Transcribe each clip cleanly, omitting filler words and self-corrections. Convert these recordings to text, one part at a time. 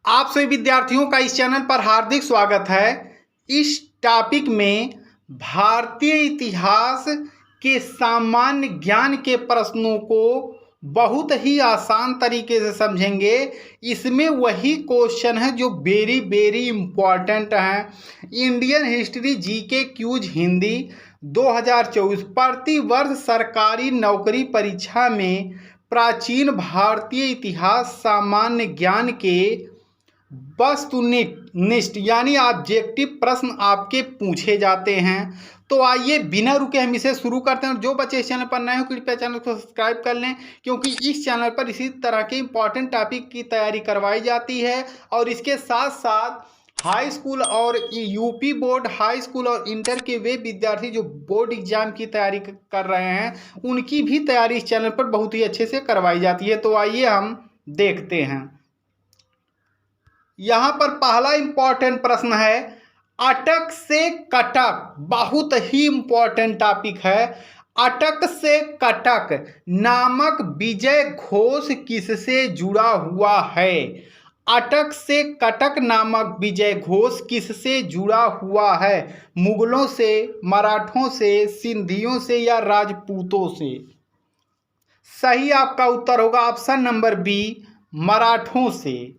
आप सभी विद्यार्थियों का इस चैनल पर हार्दिक स्वागत है। इस टॉपिक में भारतीय इतिहास के सामान्य ज्ञान के प्रश्नों को बहुत ही आसान तरीके से समझेंगे। इसमें वही क्वेश्चन है जो वेरी इम्पॉर्टेंट हैं। Indian history GK quiz Hindi 2024 प्रतिवर्ष सरकारी नौकरी परीक्षा में प्राचीन भारतीय इतिहास सामान्य ज्ञान के वस्तुनिष्ठ यानी ऑब्जेक्टिव प्रश्न आपके पूछे जाते हैं। तो आइए बिना रुके हम इसे शुरू करते हैं। और जो बच्चे इस चैनल पर नए हो कृपया चैनल को सब्सक्राइब कर लें, क्योंकि इस चैनल पर इसी तरह के इंपॉर्टेंट टॉपिक की तैयारी करवाई जाती है। और इसके साथ साथ हाई स्कूल और यूपी बोर्ड हाई स्कूल और इंटर के वे विद्यार्थी जो बोर्ड एग्जाम की तैयारी कर रहे हैं, उनकी भी तैयारी इस चैनल पर बहुत ही अच्छे से करवाई जाती है। तो आइए हम देखते हैं। यहाँ पर पहला इंपॉर्टेंट प्रश्न है, अटक से कटक। बहुत ही इंपॉर्टेंट टॉपिक है। अटक से कटक नामक विजय घोष किससे जुड़ा हुआ है? अटक से कटक नामक विजय घोष किससे जुड़ा हुआ है? मुगलों से, मराठों से, सिंधियों से या राजपूतों से? सही आपका उत्तर होगा ऑप्शन नंबर बी, मराठों से।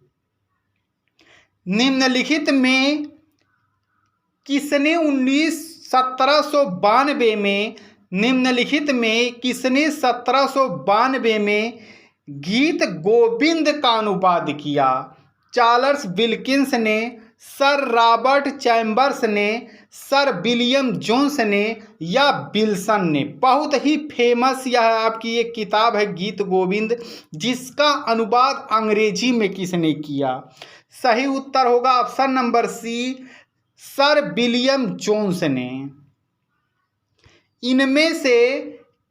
निम्नलिखित में किसने 1792 में निम्नलिखित में किसने 1792 में गीत गोविंद का अनुवाद किया? चार्ल्स विल्किंस ने, सर रॉबर्ट चैम्बर्स ने, सर विलियम जोन्स ने या विल्सन ने? बहुत ही फेमस यह आपकी एक किताब है गीत गोविंद, जिसका अनुवाद अंग्रेजी में किसने किया? सही उत्तर होगा option number C, sir William Jones ने। इनमें से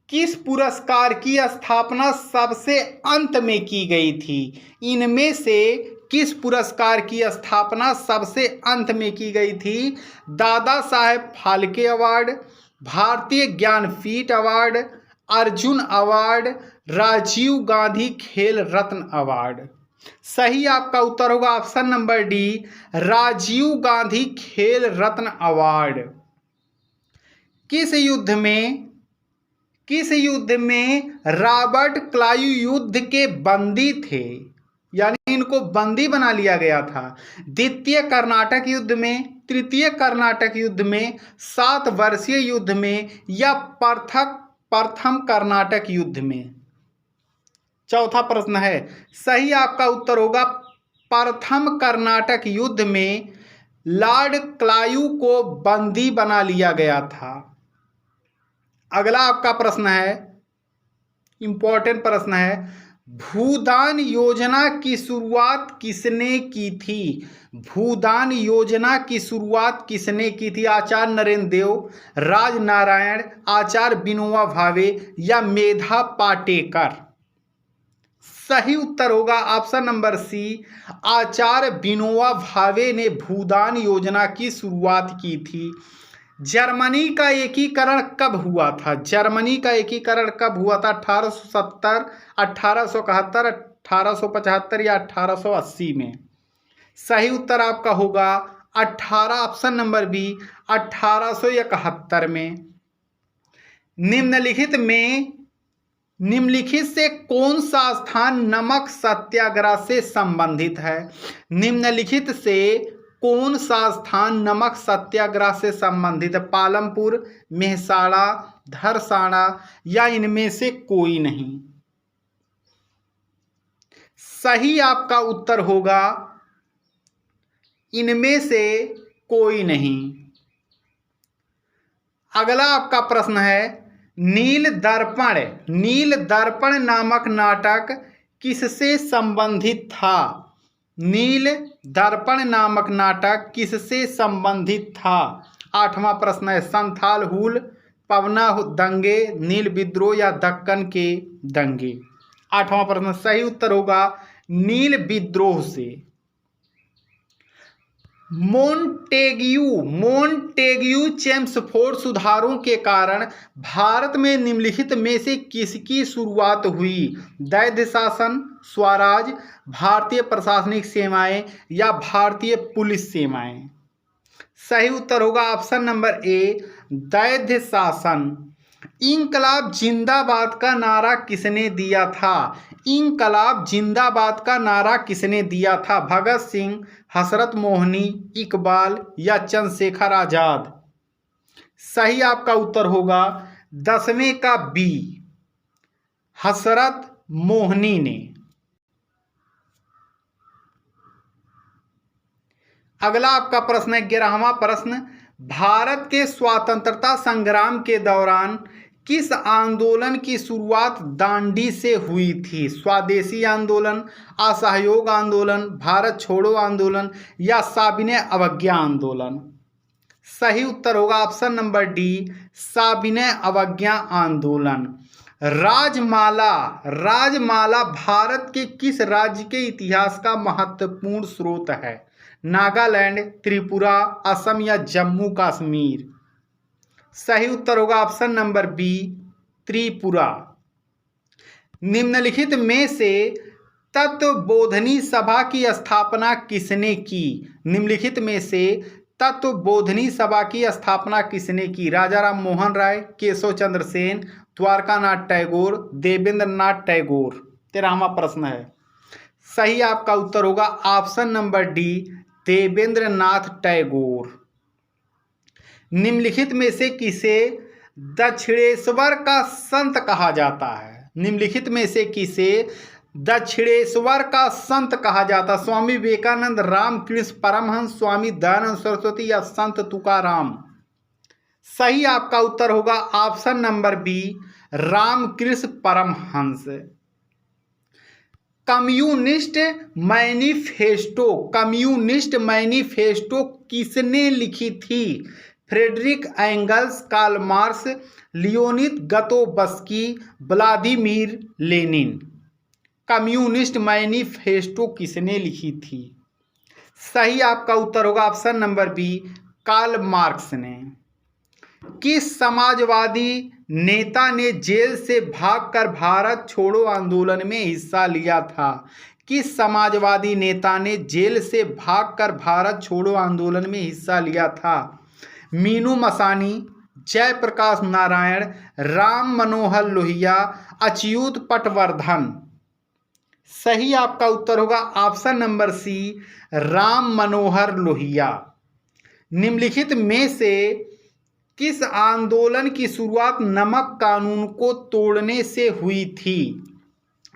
किस पुरस्कार की स्थापना सबसे अंत में की गई थी? इनमें से किस पुरस्कार की स्थापना सबसे अंत में की गई थी? Dada Saheb Phalke award, Bharatiya Jnanpith award, Arjun award, Rajiv Gandhi Khel Ratna award? सही आपका उत्तर होगा option number D, Rajiv Gandhi Khel Ratna award. किस युद्ध में रॉबर्ट क्लाइव युद्ध के बंदी थे, यानी इनको बंदी बना लिया गया था? द्वितीय कर्नाटक युद्ध में, तृतीय कर्नाटक युद्ध में, 7 वर्षीय युद्ध में या प्रथम कर्नाटक युद्ध में? चौथा प्रश्न है, सही आपका उत्तर होगा प्रथम कर्नाटक युद्ध में लॉर्ड क्लाइव को बंदी बना लिया गया था। अगला आपका प्रश्न है, इंपॉर्टेंट प्रश्न है, भूदान योजना की शुरुआत किसने की थी? भूदान योजना की शुरुआत किसने की थी? आचार्य नरेंद्र देव, राजनारायण, आचार्य विनोबा भावे या मेधा पाटेकर? सही उत्तर होगा ऑप्शन नंबर सी, आचार्य विनोबा भावे ने भूदान योजना की शुरुआत की थी। जर्मनी का एकीकरण कब हुआ था? जर्मनी का एकीकरण कब हुआ था? 1870, 1871, 1875 या 1880 में? सही उत्तर आपका होगा 18, ऑप्शन नंबर बी, 1871 में। निम्नलिखित से कौन सा स्थान नमक सत्याग्रह से संबंधित है? निम्नलिखित से कौन सा स्थान नमक सत्याग्रह से संबंधित है? पालमपुर, मेहसाणा, धरसाना या इनमें से कोई नहीं? सही आपका उत्तर होगा इनमें से कोई नहीं। अगला आपका प्रश्न है, नील दर्पण नामक नाटक किससे संबंधित था? नील दर्पण नामक नाटक किससे संबंधित था? आठवां प्रश्न है, संथाल हुल, पवना दंगे, नील विद्रोह या दक्कन के दंगे? आठवां प्रश्न सही उत्तर होगा नील विद्रोह से। मोंटेग्यू चेम्सफोर्ड सुधारों के कारण भारत में निम्नलिखित में से किसकी शुरुआत हुई? दैध शासन, स्वराज, भारतीय प्रशासनिक सेवाएं या भारतीय पुलिस सेवाएं? सही उत्तर होगा ऑप्शन नंबर ए, दैध शासन। इंकलाब जिंदाबाद का नारा किसने दिया था? इंकलाब जिंदाबाद का नारा किसने दिया था? भगत सिंह, हसरत मोहनी, इकबाल या चंद्रशेखर आजाद? सही आपका उत्तर होगा 10वें का बी, हसरत मोहनी ने। अगला आपका प्रश्न है 11वां प्रश्न, भारत के स्वतंत्रता संग्राम के दौरान किस आंदोलन की शुरुआत दांडी से हुई थी? स्वदेशी आंदोलन, असहयोग आंदोलन, भारत छोड़ो आंदोलन या साबिने अवज्ञा आंदोलन? सही उत्तर होगा ऑप्शन नंबर डी, साबिने अवज्ञा आंदोलन। राजमाला भारत के किस राज्य के इतिहास का महत्वपूर्ण स्रोत है? नागालैंड, त्रिपुरा, असम या जम्मू कश्मीर? सही उत्तर होगा ऑप्शन नंबर बी, त्रिपुरा। निम्नलिखित में से तत्वबोधनी सभा की स्थापना किसने की? निम्नलिखित में से तत्वबोधनी सभा की स्थापना किसने की? राजा राम मोहन राय, केशव चंद्र सेन, द्वारकानाथ टैगोर, देवेंद्र नाथ टैगोर? 13वां प्रश्न है। सही आपका उत्तर होगा option number D, Devendra Nath Tagore. निम्नलिखित में से किसे दक्षिणेश्वर का संत कहा जाता है? निम्नलिखित में से किसे दक्षिणेश्वर का संत कहा जाता? स्वामी विवेकानंद, रामकृष्ण परमहंस, स्वामी दयानंद सरस्वती या संत तुकाराम? सही आपका उत्तर होगा option number B, Ramakrishna Paramahansa. Communist Manifesto किसने लिखी थी? Frederick Engels, Karl Marx, Leonid Gatovsky, Vladimir Lenin? Communist Manifesto किसने लिखी थी? सही आपका उत्तर होगा option number B, Karl Marx ने। किस समाजवादी नेता ने जेल से भागकर भारत छोड़ो आंदोलन में हिस्सा लिया था? किस समाजवादी नेता ने जेल से भागकर भारत छोड़ो आंदोलन में हिस्सा लिया था? मीनू मसानी, जयप्रकाश नारायण, राम मनोहर लोहिया, अच्युत पटवर्धन? सही आपका उत्तर होगा ऑप्शन नंबर सी, राम मनोहर लोहिया। निम्नलिखित में से किस आंदोलन की शुरुआत नमक कानून को तोड़ने से हुई थी?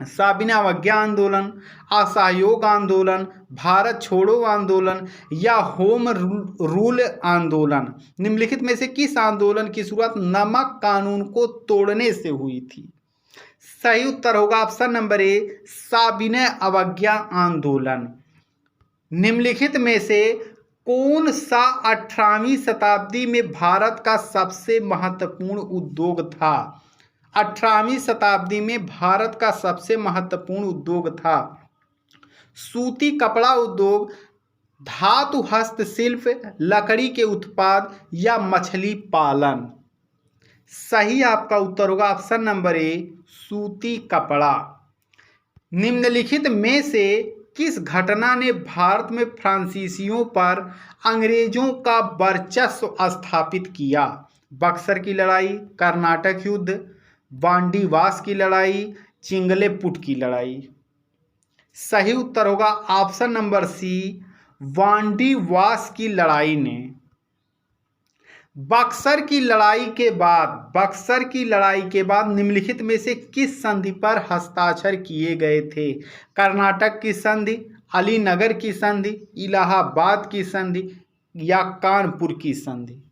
साबिना अवज्ञा आंदोलन, असहयोग आंदोलन, भारत छोड़ो आंदोलन या होम रूल आंदोलन? निम्नलिखित में से किस आंदोलन की शुरुआत नमक कानून को तोड़ने से हुई थी? सही उत्तर होगा ऑप्शन नंबर ए, साबिना अवज्ञा आंदोलन। निम्नलिखित में से कौन सा 18वीं शताब्दी में भारत का सबसे महत्वपूर्ण उद्योग था? 18वीं शताब्दी में भारत का सबसे महत्वपूर्ण उद्योग था सूती कपड़ा उद्योग, धातु हस्तशिल्प, लकड़ी के उत्पाद या मछली पालन? सही आपका उत्तर होगा ऑप्शन नंबर ए, सूती कपड़ा। निम्नलिखित में से किस घटना ने भारत में फ्रांसीसियों पर अंग्रेजों का वर्चस्व स्थापित किया? बक्सर की लड़ाई, कर्नाटक युद्ध, वांडीवास की लड़ाई, चिंगलेपुट की लड़ाई? सही उत्तर होगा ऑप्शन नंबर सी, वांडीवास की लड़ाई ने। बक्सर की लड़ाई के बाद निम्नलिखित में से किस संधि पर हस्ताक्षर किए गए थे? कर्नाटक की संधि, अलीनगर की संधि, इलाहाबाद की संधि या कानपुर की संधि?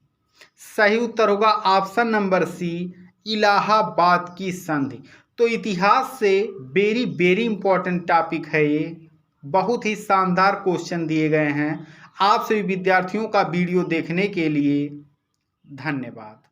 सही उत्तर होगा ऑप्शन नंबर सी, इलाहाबाद की संधि। तो इतिहास से वेरी वेरी इंपॉर्टेंट टॉपिक है ये, बहुत ही शानदार क्वेश्चन दिए गए हैं। आप सभी विद्यार्थियों का वीडियो देखने के लिए धन्यवाद।